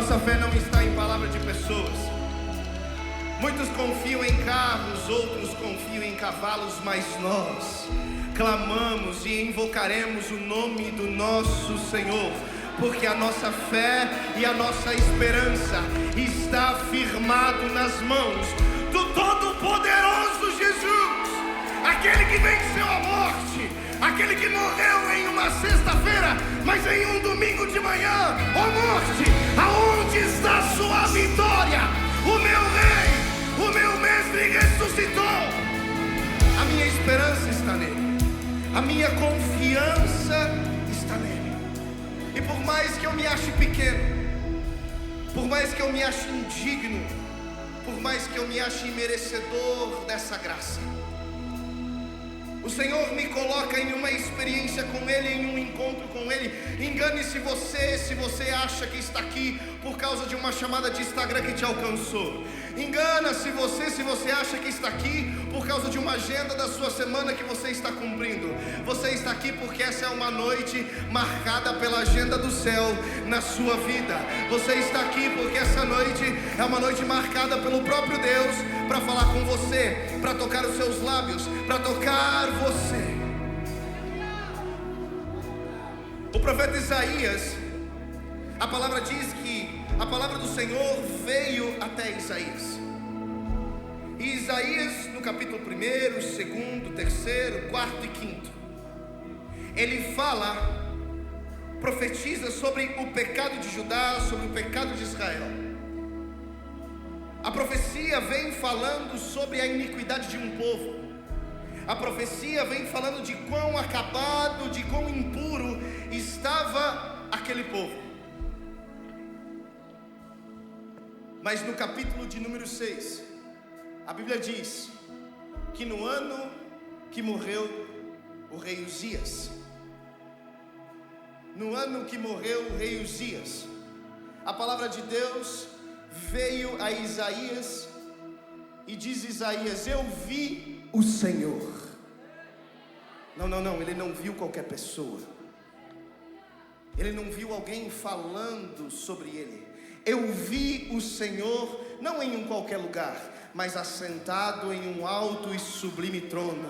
nossa fé não está em palavra de pessoas. Muitos confiam em carros, outros confiam em cavalos, mas nós clamamos e invocaremos o nome do nosso Senhor, porque a nossa fé e a nossa esperança está firmado nas mãos do Todo-Poderoso Jesus, aquele que venceu a morte, aquele que morreu em uma sexta-feira, mas em um domingo de manhã. Ó morte, aonde está sua vitória? O meu rei, o meu mestre ressuscitou. A minha esperança está nele, a minha confiança está nele. E por mais que eu me ache pequeno, por mais que eu me ache indigno, por mais que eu me ache imerecedor dessa graça, o Senhor me coloca em uma experiência com Ele, em um encontro com Ele. Engane-se você, se você acha que está aqui por causa de uma chamada de Instagram que te alcançou. Engana-se você, se você acha que está aqui por causa de uma agenda da sua semana que você está cumprindo. Você está aqui porque essa é uma noite marcada pela agenda do céu na sua vida. Você está aqui porque essa noite é uma noite marcada pelo próprio Deus para falar com você, para tocar os seus lábios, para tocar você. O profeta Isaías, a palavra diz que a palavra do Senhor veio até Isaías. E Isaías, no capítulo 1º, 2º, 3º, 4º e 5º, ele fala, profetiza sobre o pecado de Judá, sobre o pecado de Israel. A profecia vem falando sobre a iniquidade de um povo. A profecia vem falando de quão acabado, de quão impuro estava aquele povo. Mas no capítulo de número 6, a Bíblia diz que no ano que morreu o rei Uzias, no ano que morreu o rei Uzias, a palavra de Deus veio a Isaías e diz Isaías: eu vi o Senhor. Não, ele não viu qualquer pessoa. Ele não viu alguém falando sobre ele. Eu vi o Senhor, não em um qualquer lugar, mas assentado em um alto e sublime trono,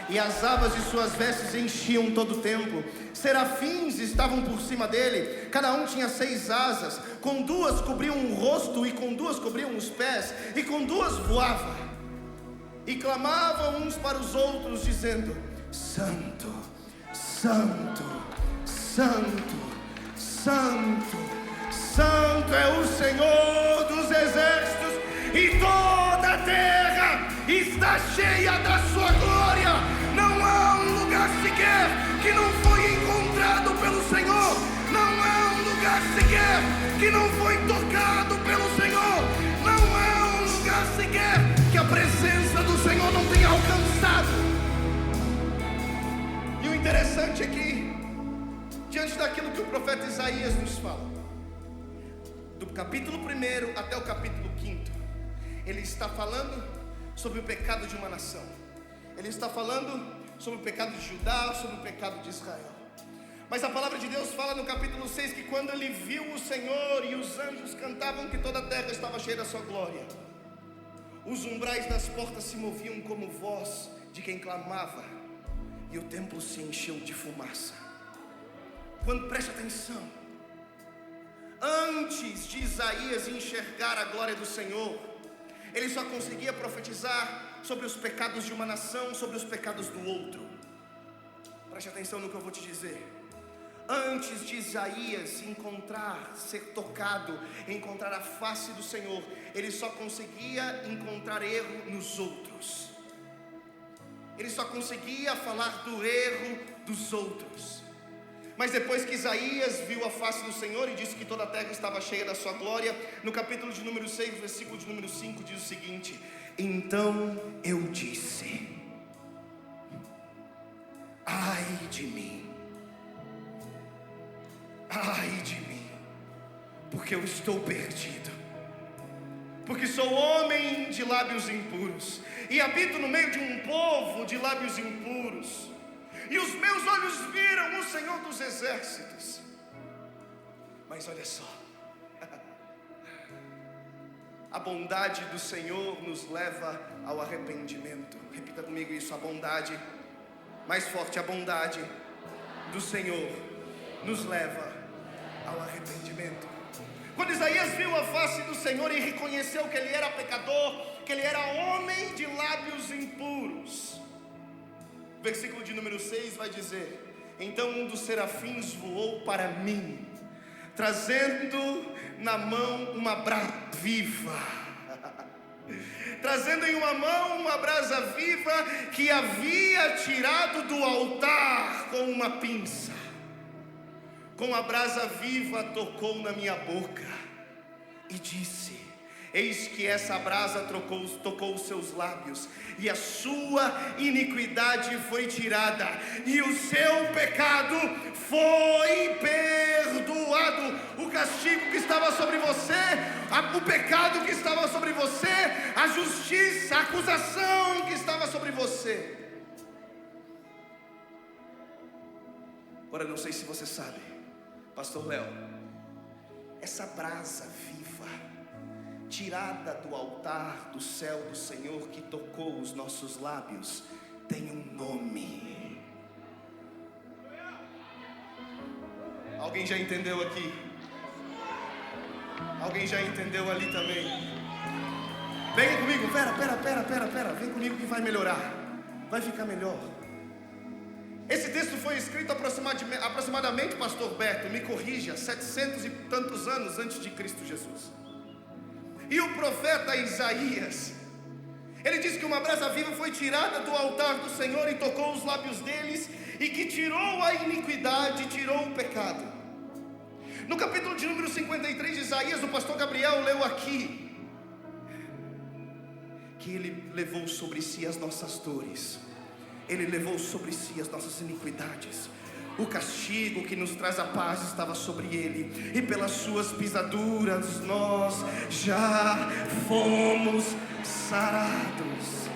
e as abas de suas vestes enchiam todo o templo. Serafins estavam por cima dele, cada um tinha 6 asas, com 2 cobriam o rosto, e com 2 cobriam os pés, e com 2 voava, e clamavam uns para os outros, dizendo: Santo, Santo, Santo, Santo, Santo é o Senhor dos exércitos, e toda a terra está cheia da sua glória. Não há um lugar sequer que não foi encontrado pelo Senhor. Não há um lugar sequer que não foi tocado pelo Senhor. Não há um lugar sequer que a presença do Senhor não tenha alcançado. E o interessante é que, diante daquilo que o profeta Isaías nos fala, do capítulo 1 até o capítulo 5, ele está falando sobre o pecado de uma nação. Ele está falando sobre o pecado de Judá, sobre o pecado de Israel. Mas a palavra de Deus fala no capítulo 6 que quando ele viu o Senhor e os anjos cantavam que toda a terra estava cheia da sua glória, os umbrais das portas se moviam como voz de quem clamava, e o templo se encheu de fumaça. Quando, preste atenção, antes de Isaías enxergar a glória do Senhor, ele só conseguia profetizar sobre os pecados de uma nação, sobre os pecados do outro. Preste atenção no que eu vou te dizer. Antes de Isaías encontrar, ser tocado, encontrar a face do Senhor, ele só conseguia encontrar erro nos outros. Ele só conseguia falar do erro dos outros. Mas depois que Isaías viu a face do Senhor e disse que toda a terra estava cheia da sua glória, no capítulo de número 6, versículo de número 5, diz o seguinte: então eu disse: ai de mim, porque eu estou perdido, porque sou homem de lábios impuros, e habito no meio de um povo de lábios impuros. E os meus olhos viram o Senhor dos exércitos. Mas olha só, A bondade do Senhor nos leva ao arrependimento. Repita comigo isso: a bondade, mais forte, a bondade do Senhor nos leva ao arrependimento. Quando Isaías viu a face do Senhor e reconheceu que ele era pecador, que ele era homem de lábios impuros, versículo de número 6 vai dizer: então um dos serafins voou para mim, trazendo na mão uma brasa viva, trazendo em uma mão uma brasa viva que havia tirado do altar com uma pinça. Com a brasa viva tocou na minha boca e disse: eis que essa brasa tocou os seus lábios, e a sua iniquidade foi tirada, e o seu pecado foi perdoado. O castigo que estava sobre você, o pecado que estava sobre você, a justiça, a acusação que estava sobre você. Agora, não sei se você sabe, Pastor Léo, essa brasa viva, tirada do altar do céu do Senhor, que tocou os nossos lábios, tem um nome. Alguém já entendeu aqui? Alguém já entendeu ali também? Venha comigo, pera, vem comigo que vai melhorar, vai ficar melhor. Esse texto foi escrito aproximadamente, Pastor Beto, me corrija, 700 e tantos anos antes de Cristo Jesus. E o profeta Isaías, ele diz que uma brasa viva foi tirada do altar do Senhor e tocou os lábios deles, e que tirou a iniquidade, tirou o pecado. No capítulo de número 53 de Isaías, o pastor Gabriel leu aqui que ele levou sobre si as nossas dores, ele levou sobre si as nossas iniquidades. O castigo que nos traz a paz estava sobre ele, e pelas suas pisaduras nós já fomos sarados.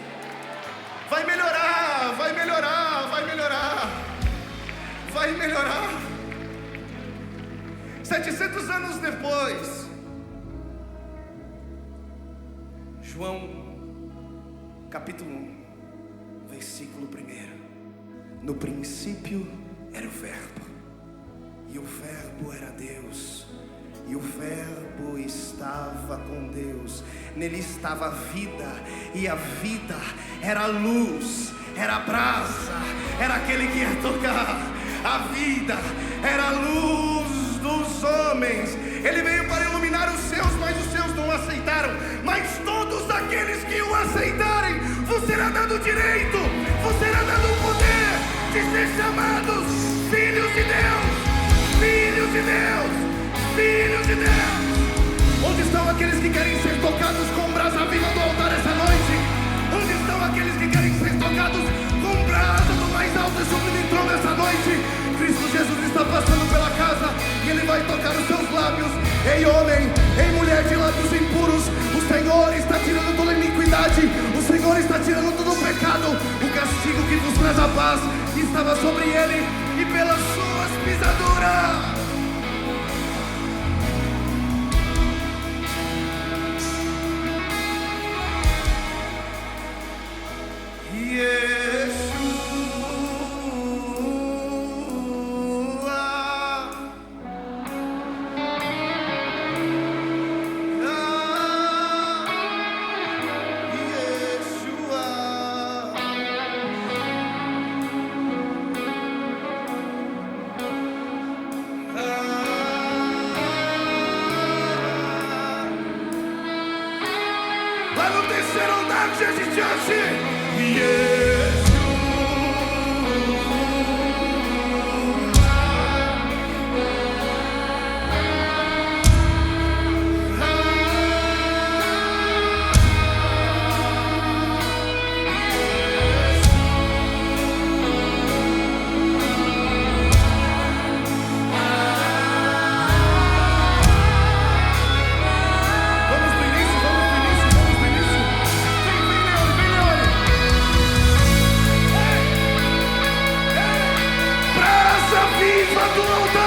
Vai melhorar, vai melhorar, vai melhorar, vai melhorar. 700 anos depois, João capítulo 1, versículo 1: no princípio era o Verbo, e o Verbo era Deus, e o Verbo estava com Deus. Nele estava a vida, e a vida era a luz, era a brasa, era aquele que ia tocar. A vida era a luz dos homens. Ele veio para iluminar os seus, mas os seus não aceitaram. Mas todos aqueles que o aceitarem, vos será dado o direito, vos será dado o poder de ser chamados filhos de Deus, filhos de Deus, filhos de Deus. Onde estão aqueles que querem ser tocados com brasa viva do altar essa noite? Onde estão aqueles que querem ser tocados com brasa do mais alto e sublime trono essa noite? Cristo Jesus está passando pela casa e Ele vai tocar os seus lábios. Ei homem, ei mulher de lábios impuros, o Senhor está tirando toda a iniquidade, o Senhor está tirando todo o pecado. O castigo que vos traz a paz estava sobre Ele, e pelas suas pisaduras lá no terceiro andar que a gente acha. Do altar.